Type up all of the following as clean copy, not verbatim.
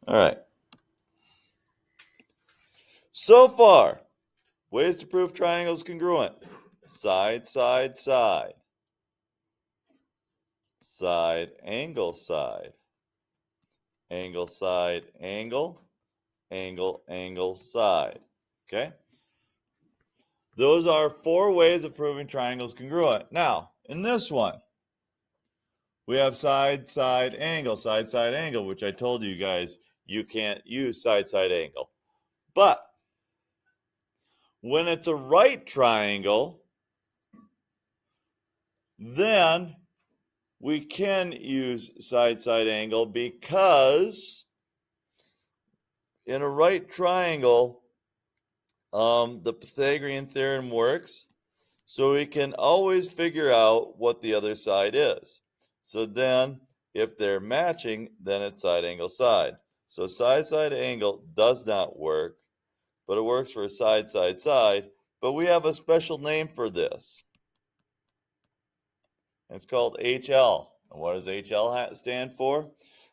All right. So far, ways to prove triangles congruent. Side, side, side. Side, angle, side. Angle, side, angle. Angle, angle, side. Okay? Those are 4 ways of proving triangles congruent. Now, in this one, we have side, side, angle, which I told you guys you can't use side, side, angle. But when it's a right triangle, then we can use side, side, angle because in a right triangle, the Pythagorean theorem works, so we can always figure out what the other side is. So then, if they're matching, then it's side, angle, side. So side, side, angle does not work, but it works for side, side, side. But we have a special name for this. It's called HL. And what does HL stand for?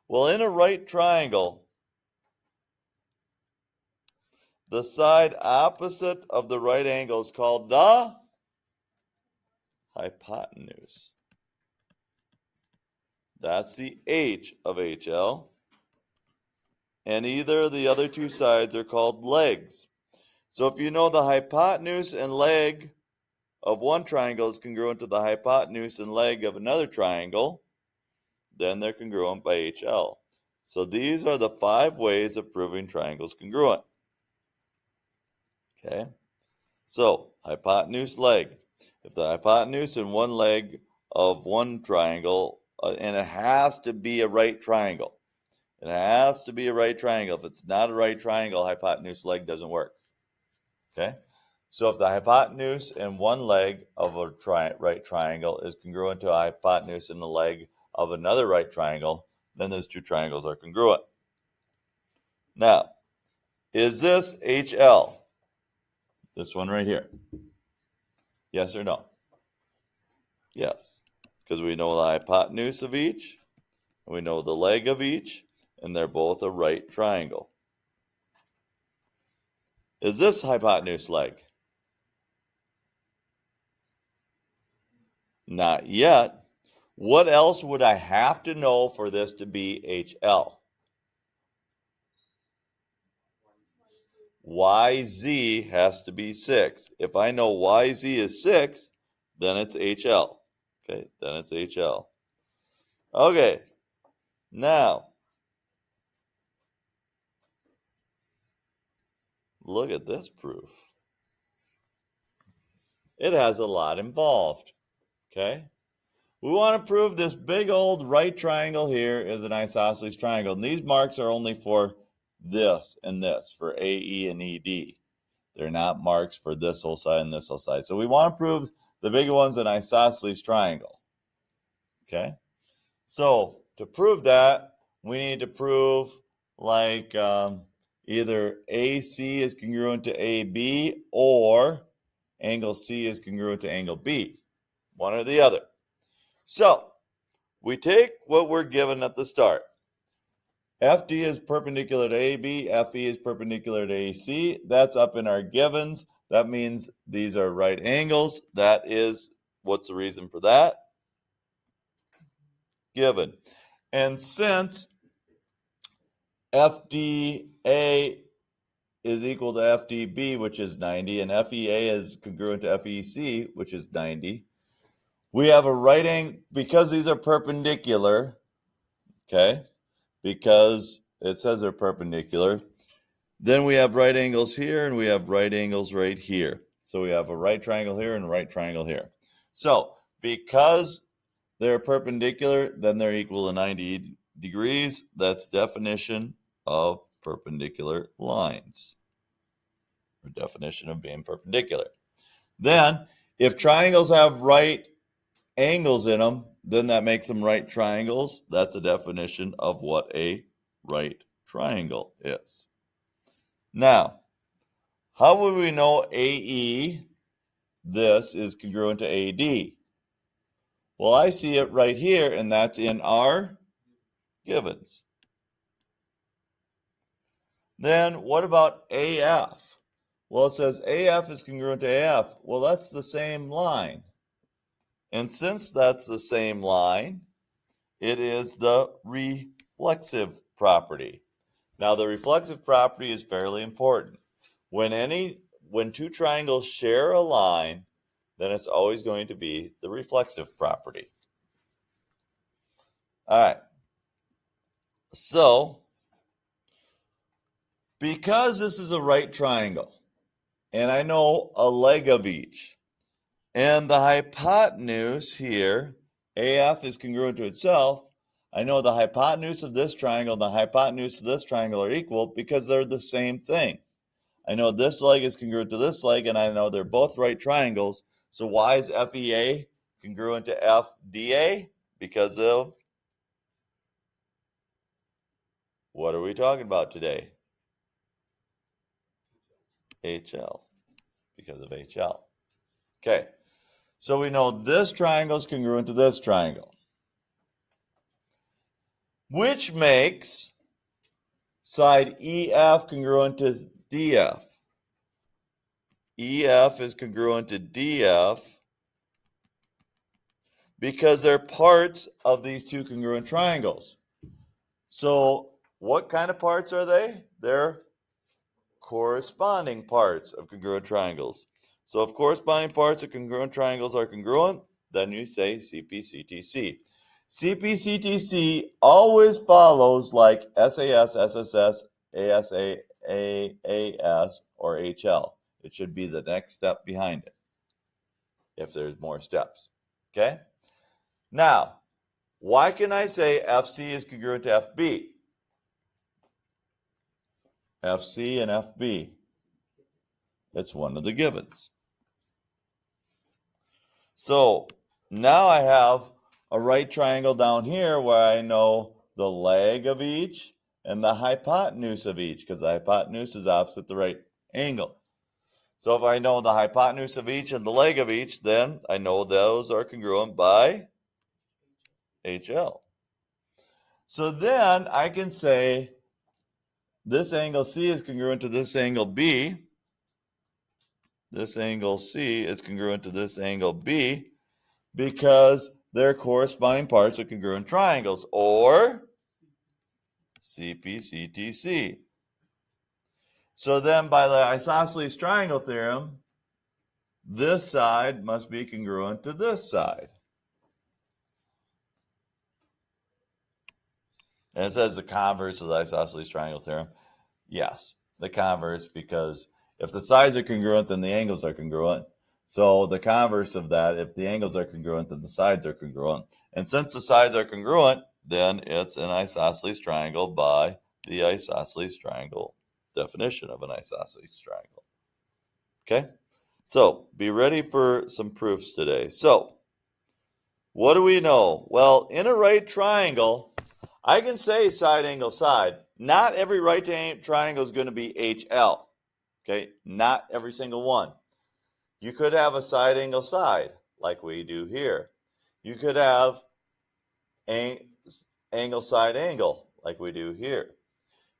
Well, in a right triangle, the side opposite of the right angle is called the hypotenuse. That's the H of HL. And either of the other 2 sides are called legs. So if you know the hypotenuse and leg of one triangle is congruent to the hypotenuse and leg of another triangle, then they're congruent by HL. So these are the 5 ways of proving triangles congruent. Okay? So, hypotenuse, leg. If the hypotenuse and one leg of one triangle, and it has to be a right triangle. It has to be a right triangle. If it's not a right triangle, hypotenuse, leg doesn't work. Okay? So if the hypotenuse and one leg of a right triangle is congruent to a hypotenuse and the leg of another right triangle, then those 2 triangles are congruent. Now, is this HL? This one right here. Yes or no? Yes, because we know the hypotenuse of each, and we know the leg of each, and they're both a right triangle. Is this hypotenuse leg? Not yet. What else would I have to know for this to be HL? YZ has to be 6. If I know YZ is 6, then it's HL. Okay, then it's HL. Okay, now, look at this proof. It has a lot involved. Okay? We want to prove this big old right triangle here is an isosceles triangle. And these marks are only for this and this, for AE and ED. They're not marks for this whole side and this whole side. So we want to prove the big one's an isosceles triangle. Okay? So to prove that, we need to prove like either AC is congruent to AB or angle C is congruent to angle B. One or the other. So we take what we're given at the start. FD is perpendicular to AB, FE is perpendicular to AC. That's up in our givens. That means these are right angles. That is, what's the reason for that? Given. And since FDA is equal to FDB, which is 90, and FEA is congruent to FEC, which is 90, we have a right angle, because these are perpendicular, okay, because it says they're perpendicular, then we have right angles here and we have right angles right here. So we have a right triangle here and a right triangle here. So because they're perpendicular, then they're equal to 90 degrees. That's definition of perpendicular lines, or definition of being perpendicular. Then, if triangles have right angles in them, then that makes them right triangles. That's a definition of what a right triangle is. Now, how would we know AE, this, is congruent to AD? Well, I see it right here, and that's in our givens. Then what about AF? Well, it says AF is congruent to AF. Well, that's the same line. And since that's the same line, it is the reflexive property. Now, the reflexive property is fairly important. When two triangles share a line, then it's always going to be the reflexive property. All right. So, because this is a right triangle, and I know a leg of each, and the hypotenuse here, AF is congruent to itself, I know the hypotenuse of this triangle and the hypotenuse of this triangle are equal because they're the same thing. I know this leg is congruent to this leg, and I know they're both right triangles. So why is FEA congruent to FDA? Because of, what are we talking about today? HL. Because of HL. Okay. So we know this triangle is congruent to this triangle, which makes side EF congruent to DF. EF is congruent to DF because they're parts of these two congruent triangles. So what kind of parts are they? They're corresponding parts of congruent triangles. So if corresponding parts of congruent triangles are congruent, then you say CPCTC. CPCTC always follows like SAS, SSS, ASA, AAS, or HL. It should be the next step behind it if there's more steps. Okay? Now, why can I say FC is congruent to FB? FC and FB. It's one of the givens. So now I have a right triangle down here where I know the leg of each and the hypotenuse of each, because the hypotenuse is opposite the right angle. So if I know the hypotenuse of each and the leg of each, then I know those are congruent by HL. So then I can say this angle C is congruent to this angle B. This angle C is congruent to this angle B because they're corresponding parts of congruent triangles, or CPCTC. So then by the isosceles triangle theorem, this side must be congruent to this side. And it says the converse of the isosceles triangle theorem. Yes, the converse, because if the sides are congruent, then the angles are congruent. So the converse of that, if the angles are congruent, then the sides are congruent. And since the sides are congruent, then it's an isosceles triangle by the isosceles triangle definition of an isosceles triangle. Okay? So be ready for some proofs today. So what do we know? Well, in a right triangle, I can say side angle side. Not every right triangle is going to be HL. Okay? Not every single one. You could have a side angle side, like we do here. You could have angle side angle, like we do here.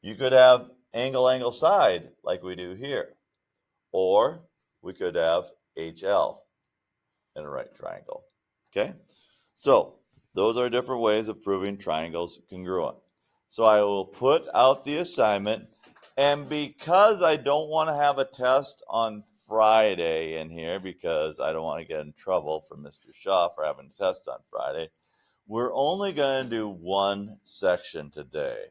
You could have angle angle side, like we do here. Or we could have HL in a right triangle. Okay? So those are different ways of proving triangles congruent. So I will put out the assignment, and because I don't want to have a test on Friday in here, because I don't want to get in trouble from Mr. Shaw for having a test on Friday, we're only going to do one section today.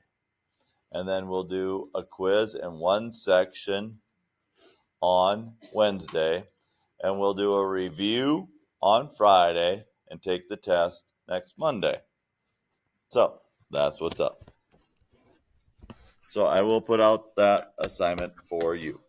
And then we'll do a quiz in one section on Wednesday, and we'll do a review on Friday and take the test next Monday. So that's what's up. So I will put out that assignment for you.